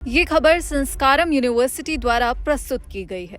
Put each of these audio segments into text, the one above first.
ये खबर संस्कारम यूनिवर्सिटी द्वारा प्रस्तुत की गई है।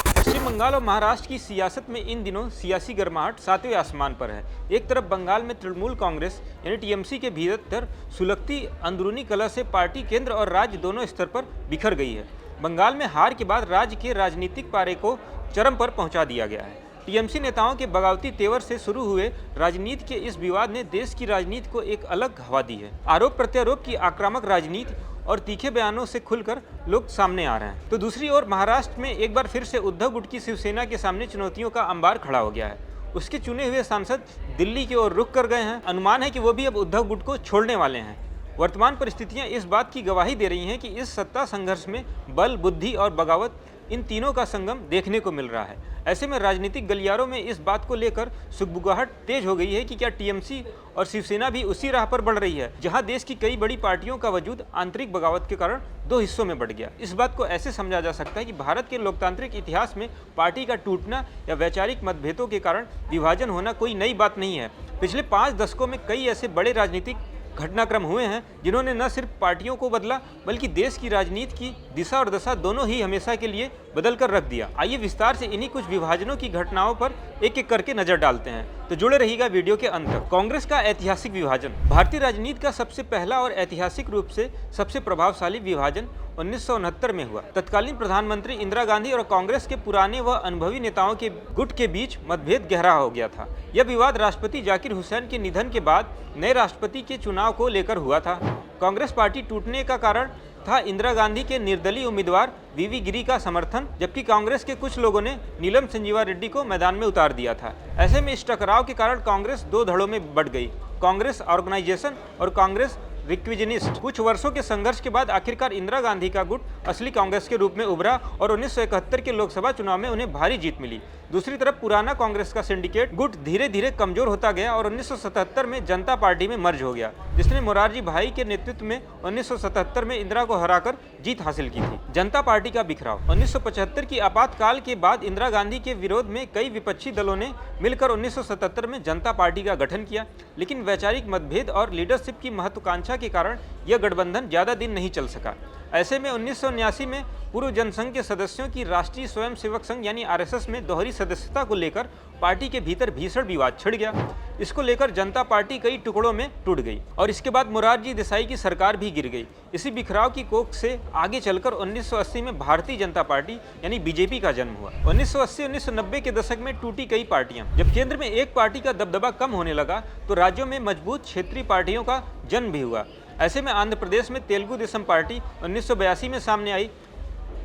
पश्चिम बंगाल और महाराष्ट्र की सियासत में इन दिनों सियासी गर्माहट सातवें आसमान पर है। एक तरफ बंगाल में तृणमूल कांग्रेस यानी टीएमसी के भीतर सुलगती अंदरूनी कलह से पार्टी केंद्र और राज्य दोनों स्तर पर बिखर गई है। बंगाल में हार के बाद राज्य के राजनीतिक पारे को चरम पर पहुंचा दिया गया है। टीएमसी नेताओं के बगावती तेवर से शुरू हुए राजनीति के इस विवाद ने देश की राजनीति को एक अलग हवा दी है। आरोप प्रत्यारोप की आक्रामक राजनीति और तीखे बयानों से खुलकर लोग सामने आ रहे हैं, तो दूसरी ओर महाराष्ट्र में एक बार फिर से उद्धव गुट की शिवसेना के सामने चुनौतियों का अंबार खड़ा हो गया है। उसके चुने हुए सांसद दिल्ली की ओर रुख कर गए हैं। अनुमान है कि वो भी अब उद्धव गुट को छोड़ने वाले हैं। वर्तमान परिस्थितियां इस बात की गवाही दे रही हैं कि इस सत्ता संघर्ष में बल, बुद्धि और बगावत, इन तीनों का संगम देखने को मिल रहा है। ऐसे में राजनीतिक गलियारों में इस बात को लेकर सुगबुगाहट तेज हो गई है कि क्या टीएमसी और शिवसेना भी उसी राह पर बढ़ रही है जहां देश की कई बड़ी पार्टियों का वजूद आंतरिक बगावत के कारण दो हिस्सों में बढ़ गया। इस बात को ऐसे समझा जा सकता है कि भारत के लोकतांत्रिक इतिहास में पार्टी का टूटना या वैचारिक मतभेदों के कारण विभाजन होना कोई नई बात नहीं है। पिछले 5 दशकों में कई ऐसे बड़े राजनीतिक घटनाक्रम हुए हैं जिन्होंने न सिर्फ पार्टियों को बदला बल्कि देश की राजनीति की दिशा और दशा दोनों ही हमेशा के लिए बदल कर रख दिया। आइए विस्तार से इन्हीं कुछ विभाजनों की घटनाओं पर एक एक करके नजर डालते हैं, तो जुड़े रहिएगा वीडियो के अंत तक। कांग्रेस का ऐतिहासिक विभाजन। भारतीय राजनीति का सबसे पहला और ऐतिहासिक रूप से सबसे प्रभावशाली विभाजन 1969 में हुआ। तत्कालीन प्रधानमंत्री इंदिरा गांधी और कांग्रेस के पुराने व अनुभवी नेताओं के गुट के बीच मतभेद गहरा हो गया था। यह विवाद राष्ट्रपति जाकिर हुसैन के निधन के बाद नए राष्ट्रपति के चुनाव को लेकर हुआ था। कांग्रेस पार्टी टूटने का कारण था इंदिरा गांधी के निर्दलीय उम्मीदवार वीवी गिरी का समर्थन, जबकि कांग्रेस के कुछ लोगों ने नीलम संजीवा रेड्डी को मैदान में उतार दिया था। ऐसे में इस टकराव के कारण कांग्रेस दो धड़ों में बंट गई, कांग्रेस ऑर्गेनाइजेशन और कांग्रेस रिक्विजनिस्ट। कुछ वर्षों के संघर्ष के बाद आखिरकार इंदिरा गांधी का गुट असली कांग्रेस के रूप में उभरा और 1971 के लोकसभा चुनाव में उन्हें भारी जीत मिली। दूसरी तरफ पुराना कांग्रेस का सिंडिकेट गुट धीरे धीरे कमजोर होता गया और 1977 में जनता पार्टी में मर्ज हो गया, जिसने मोरारजी भाई के नेतृत्व में 1977 में इंदिरा को हराकर जीत हासिल की थी। जनता पार्टी का बिखराव। 1975 की आपातकाल के बाद इंदिरा गांधी के विरोध में कई विपक्षी दलों ने मिलकर 1977 में जनता पार्टी का गठन किया, लेकिन वैचारिक मतभेद और लीडरशिप की महत्वाकांक्षा के कारण यह गठबंधन ज्यादा दिन नहीं चल सका। ऐसे में 1979 में पूर्व जनसंघ के सदस्यों की राष्ट्रीय स्वयंसेवक संघ यानी आरएसएस में दोहरी सदस्यता को लेकर पार्टी के भीतर भीषण विवाद छिड़ गया। इसको लेकर जनता पार्टी कई टुकड़ों में टूट गई और इसके बाद मोरारजी देसाई की सरकार भी गिर गई। इसी बिखराव की कोख से आगे चलकर 1980 में भारतीय जनता पार्टी यानी बीजेपी का जन्म हुआ। 1980-1990 के दशक में टूटी कई पार्टियां। जब केंद्र में एक पार्टी का दबदबा कम होने लगा तो राज्यों में मजबूत क्षेत्रीय पार्टियों का जन्म भी हुआ। ऐसे में आंध्र प्रदेश में तेलुगु देशम पार्टी 1982 में सामने आई।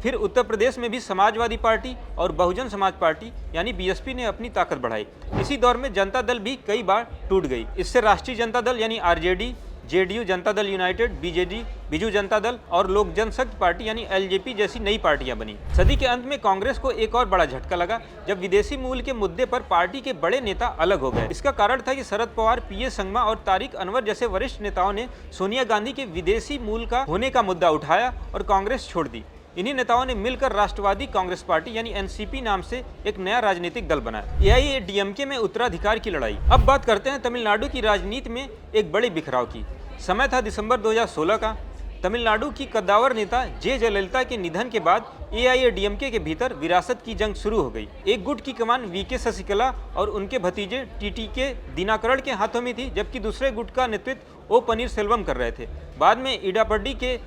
फिर उत्तर प्रदेश में भी समाजवादी पार्टी और बहुजन समाज पार्टी यानी बीएसपी ने अपनी ताकत बढ़ाई। इसी दौर में जनता दल भी कई बार टूट गई। इससे राष्ट्रीय जनता दल यानी RJD, JDU, Janata Dal United, BJD, Biju Janata Dal और लोक जनशक्ति पार्टी यानी एलजेपी जैसी नई पार्टियां बनी। सदी के अंत में कांग्रेस को एक और बड़ा झटका लगा जब विदेशी मूल के मुद्दे पर पार्टी के बड़े नेता अलग हो गए। इसका कारण था कि शरद पवार, पीए संगमा और तारिक अनवर जैसे वरिष्ठ नेताओं ने सोनिया गांधी के विदेशी मूल का होने का मुद्दा उठाया और कांग्रेस छोड़ दी। इन्हीं नेताओं ने मिलकर राष्ट्रवादी कांग्रेस पार्टी यानी एनसीपी नाम से एक नया राजनीतिक दल बनाया। एआईएडीएमके में उत्तराधिकार की लड़ाई। अब बात करते हैं तमिलनाडु की राजनीति में एक बड़े बिखराव की। समय था दिसंबर 2016 का। तमिलनाडु की कद्दावर नेता जे जयललिता के निधन के बाद एआईएडीएमके के भीतर विरासत की जंग शुरू हो गई। एक गुट की कमान वीके शशिकला और उनके भतीजे टीटीके दिनाकरण के हाथों में थी, जबकि दूसरे गुट का नेतृत्व ओ पनीरसेल्वम कर रहे थे। बाद में इडापड्डी के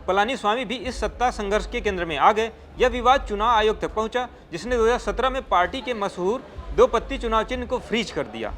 पलानीस्वामी भी इस सत्ता संघर्ष के केंद्र में आ गए। यह विवाद चुनाव आयोग तक पहुंचा, जिसने 2017 में पार्टी के मशहूर 2 पत्ती चुनाव चिन्ह को फ्रीज कर दिया।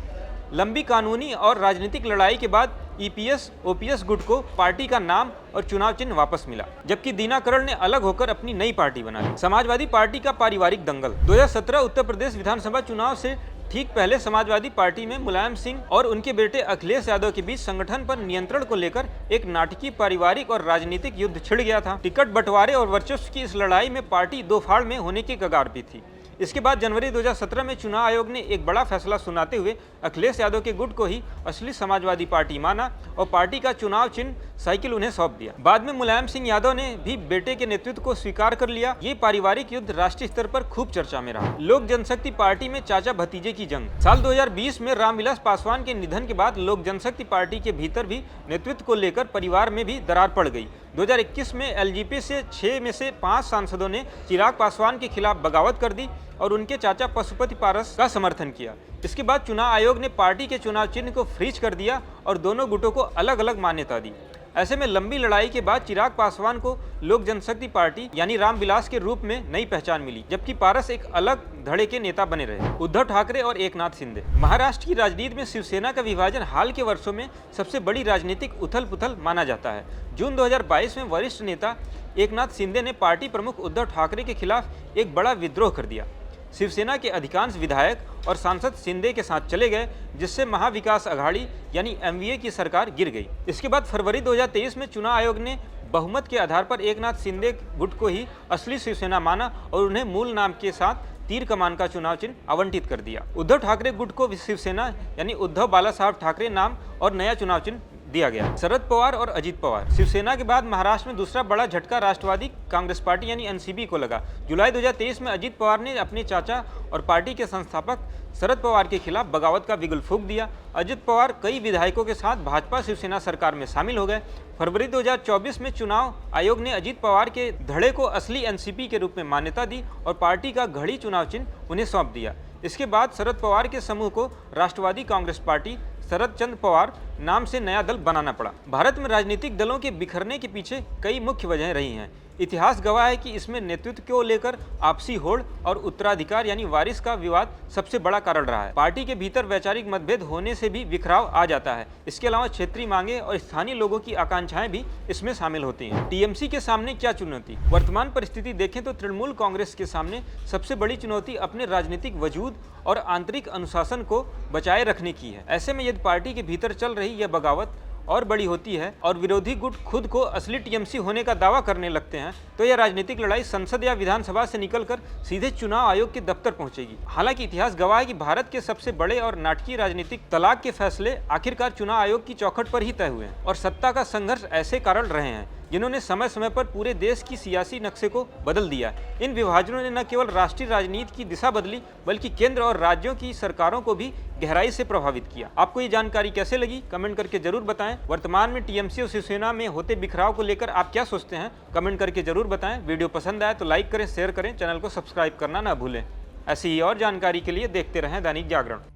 लंबी कानूनी और राजनीतिक लड़ाई के बाद ईपीएस ओपीएस गुट को पार्टी का नाम और चुनाव चिन्ह वापस मिला, जबकि दिनाकरण ने अलग होकर अपनी नई पार्टी बना ली। समाजवादी पार्टी का पारिवारिक दंगल। 2017 उत्तर प्रदेश विधानसभा चुनाव से ठीक पहले समाजवादी पार्टी में मुलायम सिंह और उनके बेटे अखिलेश यादव के बीच संगठन पर नियंत्रण को लेकर एक नाटकीय पारिवारिक और राजनीतिक युद्ध छिड़ गया था। टिकट बंटवारे और वर्चस्व की इस लड़ाई में पार्टी दो फाड़ में होने की कगार पर थी। इसके बाद जनवरी 2017 में चुनाव आयोग ने एक बड़ा फैसला सुनाते हुए अखिलेश यादव के गुट को ही असली समाजवादी पार्टी माना और पार्टी का चुनाव चिन्ह साइकिल उन्हें सौंप दिया। बाद में मुलायम सिंह यादव ने भी बेटे के नेतृत्व को स्वीकार कर लिया। ये पारिवारिक युद्ध राष्ट्रीय स्तर पर खूब चर्चा में रहा। लोक जनशक्ति पार्टी में चाचा भतीजे की जंग। साल 2020 में रामविलास पासवान के निधन के बाद लोक जनशक्ति पार्टी के भीतर भी नेतृत्व को लेकर परिवार में भी दरार पड़ गई। 2021 में एलजेपी से 6 में से 5 सांसदों ने चिराग पासवान के खिलाफ बगावत कर दी और उनके चाचा पशुपति पारस का समर्थन किया। इसके बाद चुनाव आयोग ने पार्टी के चुनाव चिन्ह को फ्रीज कर दिया और दोनों गुटों को अलग अलग मान्यता दी। ऐसे में लंबी लड़ाई के बाद चिराग पासवान को लोक जनशक्ति पार्टी यानी रामविलास के रूप में नई पहचान मिली, जबकि पारस एक अलग धड़े के नेता बने रहे। उद्धव ठाकरे और एकनाथ शिंदे। महाराष्ट्र की राजनीति में शिवसेना का विभाजन हाल के वर्षों में सबसे बड़ी राजनीतिक उथल पुथल माना जाता है। जून 2022 में वरिष्ठ नेता एकनाथ शिंदे ने पार्टी प्रमुख उद्धव ठाकरे के खिलाफ एक बड़ा विद्रोह कर दिया। शिवसेना के अधिकांश विधायक और सांसद शिंदे के साथ चले गए, जिससे महाविकास अघाड़ी यानी एमवीए की सरकार गिर गई। इसके बाद फरवरी 2023 में चुनाव आयोग ने बहुमत के आधार पर एकनाथ शिंदे गुट को ही असली शिवसेना माना और उन्हें मूल नाम के साथ तीर कमान का चुनाव चिन्ह आवंटित कर दिया। उद्धव ठाकरे गुट को शिवसेना यानी उद्धव बाला साहब ठाकरे नाम और नया चुनाव चिन्ह दिया गया। शरद पवार और अजित पवार। शिवसेना के बाद महाराष्ट्र में दूसरा बड़ा झटका राष्ट्रवादी कांग्रेस पार्टी यानी एनसीपी को लगा। जुलाई 2023 में अजित पवार ने अपने चाचा और पार्टी के संस्थापक शरद पवार के खिलाफ बगावत का बिगुल फूंक दिया। अजित पवार कई विधायकों के साथ भाजपा शिवसेना सरकार में शामिल हो गए। फरवरी 2024 में चुनाव आयोग ने अजित पवार के धड़े को असली एनसीपी के रूप में मान्यता दी और पार्टी का घड़ी चुनाव चिन्ह उन्हें सौंप दिया। इसके बाद शरद पवार के समूह को राष्ट्रवादी कांग्रेस पार्टी शरद चंद्र पवार नाम से नया दल बनाना पड़ा। भारत में राजनीतिक दलों के बिखरने के पीछे कई मुख्य वजहें रही हैं। इतिहास गवाह है कि इसमें नेतृत्व को लेकर आपसी होड़ और उत्तराधिकार यानी वारिस का विवाद सबसे बड़ा कारण रहा है। पार्टी के भीतर वैचारिक मतभेद होने से भी बिखराव आ जाता है। इसके अलावा क्षेत्रीय मांगे और स्थानीय लोगों की आकांक्षाएं भी इसमें शामिल होती हैं। टीएमसी के सामने क्या चुनौती? वर्तमान परिस्थिति देखें तो तृणमूल कांग्रेस के सामने सबसे बड़ी चुनौती अपने राजनीतिक वजूद और आंतरिक अनुशासन को बचाए रखने की है। ऐसे में यदि पार्टी के भीतर चल रही यह बगावत और बड़ी होती है और विरोधी गुट खुद को असली टीएमसी होने का दावा करने लगते हैं, तो यह राजनीतिक लड़ाई संसद या विधानसभा से निकलकर सीधे चुनाव आयोग के दफ्तर पहुंचेगी। हालांकि इतिहास गवाह है कि भारत के सबसे बड़े और नाटकीय राजनीतिक तलाक के फैसले आखिरकार चुनाव आयोग की चौखट पर ही तय हुए हैं और सत्ता का संघर्ष ऐसे कारण रहे हैं जिन्होंने समय समय पर पूरे देश की सियासी नक्शे को बदल दिया। इन विभाजनों ने न केवल राष्ट्रीय राजनीति की दिशा बदली, बल्कि केंद्र और राज्यों की सरकारों को भी गहराई से प्रभावित किया। आपको ये जानकारी कैसे लगी, कमेंट करके जरूर बताएं। वर्तमान में टीएमसी और शिवसेना में होते बिखराव को लेकर आप क्या सोचते हैं, कमेंट करके जरूर बताएं। वीडियो पसंद आए तो लाइक करें, शेयर करें, चैनल को सब्सक्राइब करना ना भूलें। ऐसी ही और जानकारी के लिए देखते रहें दैनिक जागरण।